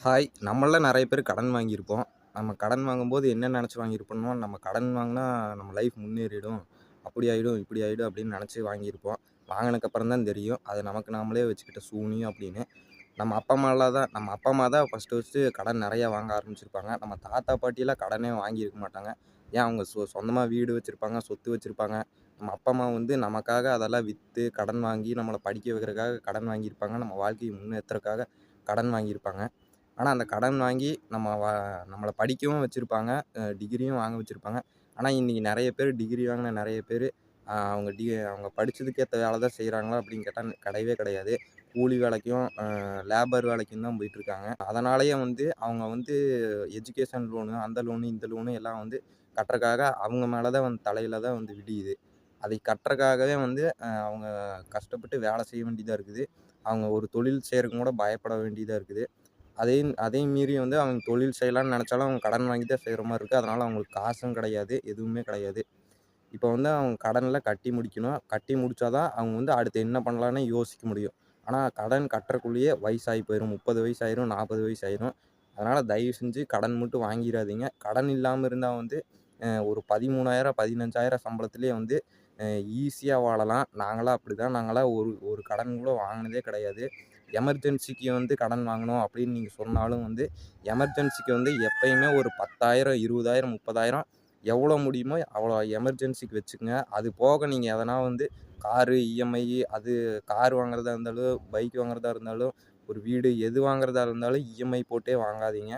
Hi! நம்மள்ல நெறைய பேர் கடன் வாங்கியிருப்போம். நம்ம கடன் வாங்கும்போது என்ன நெனச்சு வாங்கியிருப்போம்னா, நம்ம கடன் வாங்குனா நம்ம லைஃப் முன்னேறிடும். அப்படி ஆயிடும், இப்படி ஆயிடும் அப்படின்னு நெனச்சு வாங்கியிருப்போம். வாங்குனதுக்கப்புறம் தான் தெரியும். அது நமக்கு நாமளே வச்சுக்கிட்ட சூனியம் அப்படின்னு. நம்ம அப்பா, அம்மா தான் ஃபர்ஸ்ட்டு கடன் நெறையா வாங்க ஆரம்பிச்சிருப்பாங்க. நம்ம தாத்தா, பாட்டிலாம் கடனே வாங்கியிருக்க மாட்டாங்க. ஏன் அவங்க சொந்தமா வீடு வச்சிருப்பாங்க, சொத்து வச்சிருப்பாங்க. நம்ம அப்பா, அம்மா வந்து நமக்காக அதெல்லாம் வித்து, கடன் வாங்கி நம்மள படிக்க வைக்கிறதுக்காக கடன் வாங்கியிருப்பாங்க. நம்ம வாழ்க்கைய முன்னேத்துறதுக்காக கடன் வாங்கியிருப்பாங்க. ஆனா, அந்த கடன் வாங்கி நம்மள படிக்கவும் வச்சிருப்பாங்க. டிகிரியும் வாங்க வச்சிருப்பாங்க. ஆனா, இன்னைக்கு நெறைய பேர் டிகிரி வாங்குன நெறைய பேரு, அவங்க படிச்சதுக்கு ஏத்த வேல தான் செய்றாங்களா அப்படின்னு கேட்டா கிடையவே கிடையாது. கூலி வேலைக்கும், லேபர் வேலைக்கும் தான் போயிட்டுருக்காங்க. அதனாலேயே வந்து அவங்க வந்து எஜுகேஷன் லோனு, அந்த லோனு, இந்த லோனு எல்லாம் வந்து கட்டுறக்காக அவங்க மேல தான் வந்து தலையில தான் வந்து விடியுது. அதை கட்டுறக்காகவே வந்து அவங்க கஷ்டப்பட்டு வேலை செய்ய வேண்டியதா இருக்குது. அவங்க ஒரு தொழில் செய்றதுக்கு கூட பயப்பட வேண்டியதா இருக்குது. அதையும் மீறி வந்து அவங்க தொழில் செய்யலான்னு நெனச்சாலும், அவங்க கடன் வாங்கி தான் செய்ற மாரி இருக்கு. அதனால அவங்களுக்கு காசும் கிடையாது. எதுவுமே கிடையாது. இப்ப வந்து அவங்க கடன்லாம் கட்டி முடிக்கணும். கட்டி முடிச்சா தான் அவங்க வந்து அடுத்து என்ன பண்ணலான்னு யோசிக்க முடியும். ஆனா கடன் கட்டுறக்குள்ளேயே வயசாகி போயிரும். 30 வயசு ஆயிரும், 40 வயசு ஆயிரும். அதனால தயவு செஞ்சு கடன் மட்டும் வாங்கிராதீங்க. கடன் இல்லாம இருந்தா வந்து ஒரு 13,000 15,000 சம்பளத்திலேயே வந்து அ ஈஸியா வாழலாம். நாங்கலாம் அப்படிதான். நாங்கலாம் ஒரு ஒரு கடன் கூட வாங்குனதே கிடையாது. எமர்ஜென்சிக்கு வந்து கடன் வாங்கணும் அப்படின்னு நீங்க சொன்னாலும் வந்து, எமர்ஜென்சிக்கு வந்து எப்பயுமே ஒரு 10,000 20,000 30,000 எவ்வளோ முடியுமோ அவ்வளோ எமர்ஜென்சிக்கு வச்சுக்கங்க. அது போக நீங்க எதனா வந்து காரு இஎம்ஐ அது கார் வாங்குறதா இருந்தாலும், பைக் வாங்குறதா இருந்தாலும், ஒரு வீடு எது வாங்குறதா இருந்தாலும் இஎம்ஐ போட்டே வாங்காதீங்க.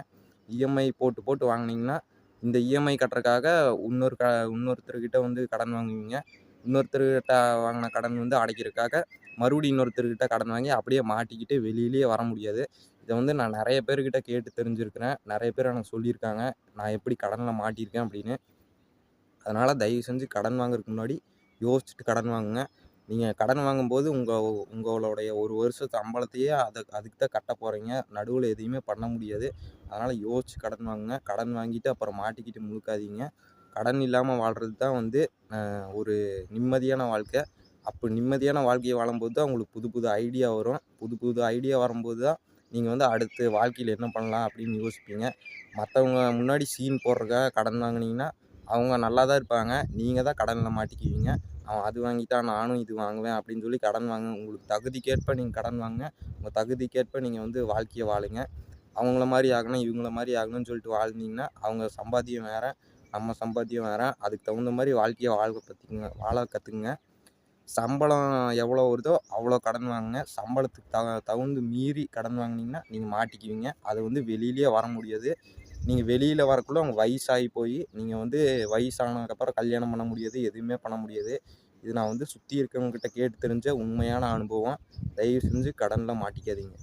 இஎம்ஐ போட்டு போட்டு வாங்குனீங்கன்னா, இந்த இஎம்ஐ கட்டுறக்காக இன்னொருத்தர்கிட்ட வந்து கடன் வாங்குவீங்க. இன்னொருத்தர்கிட்ட வாங்குன கடன் வந்து அடைக்கிறதுக்காக மறுபடியும் இன்னொருத்தர்கிட்ட கடன் வாங்கி அப்படியே மாட்டிக்கிட்டு வெளியிலயே வர முடியாது. இத வந்து நான் நெறைய பேர்கிட்ட கேட்டு தெரிஞ்சிருக்கிறேன். நெறைய பேர் எனக்கு சொல்லியிருக்காங்க. நான் எப்படி கடன்ல மாட்டியிருக்கேன் அப்படின்னு. அதனால தயவு செஞ்சு கடன் வாங்குறதுக்கு முன்னாடி யோசிச்சுட்டு கடன் வாங்குங்க. நீங்க கடன் வாங்கும்போது உங்களுடைய 1 வருஷ சம்பளத்தையே அதுக்கு தான் கட்ட போறீங்க. நடுவுல எதையுமே பண்ண முடியாது. அதனால யோசிச்சு கடன் வாங்குங்க. கடன் வாங்கிட்டு அப்புறம் மாட்டிக்கிட்டு முழிக்காதீங்க. கடன் இல்லாம வாழ்றது தான் வந்து ஒரு நிம்மதியான வாழ்க்கை. அப்போ நிம்மதியான வாழ்க்கைய வாழும்போது தான் உங்களுக்கு புது புது ஐடியா வரும். புது புது ஐடியா வரும்போது தான் நீங்க வந்து அடுத்து வாழ்க்கையில என்ன பண்ணலாம் அப்படின்னு யோசிப்பீங்க. மத்தவங்க முன்னாடி சீன் போடுறதுக்காக கடன் வாங்குனீங்கன்னா, அவங்க நல்லா தான் இருப்பாங்க. நீங்க தான் கடன்ல மாட்டிக்குவீங்க. அவன் அது வாங்கிட்டான் நானும் இது வாங்குவேன் அப்படின்னு சொல்லி கடன் வாங்க உங்களுக்கு தகுதிக்கேற்ப நீங்க கடன் வாங்குங்க. உங்க தகுதிக்கேற்ப நீங்க வந்து வாழ்க்கைய வாழுங்க. அவங்கள மாரி ஆகணும், இவங்கள மாரி ஆகணும்னு சொல்லிட்டு வாழ்ந்தீங்கன்னா, அவங்க சம்பாத்தியம் வேற, நம்ம சம்பாத்தியம் வேற. அதுக்கு தகுந்த மாரி வாழ்க்கைய வாழ கத்துக்குங்க. சம்பளம் எவ்வளோ வருதோ அவ்வளோ கடன் வாங்குங்க. சம்பளத்துக்கு தகுந்து மீறி கடன் வாங்குனீங்கன்னா, நீங்க மாட்டிக்குவீங்க. அது வந்து வெளியிலயே வர முடியாது. நீங்க வெளியில வரக்குள்ள உங்க வயசாகி போயி, நீங்க வந்து வயசானதுக்கப்புறம் கல்யாணம் பண்ண முடியாது. எதுவுமே பண்ண முடியாது. இது நான் வந்து சுத்தி இருக்கவங்ககிட்ட கேட்டு தெரிஞ்ச உண்மையான அனுபவம். தயவு செஞ்சு கடன்ல மாட்டிக்காதீங்க.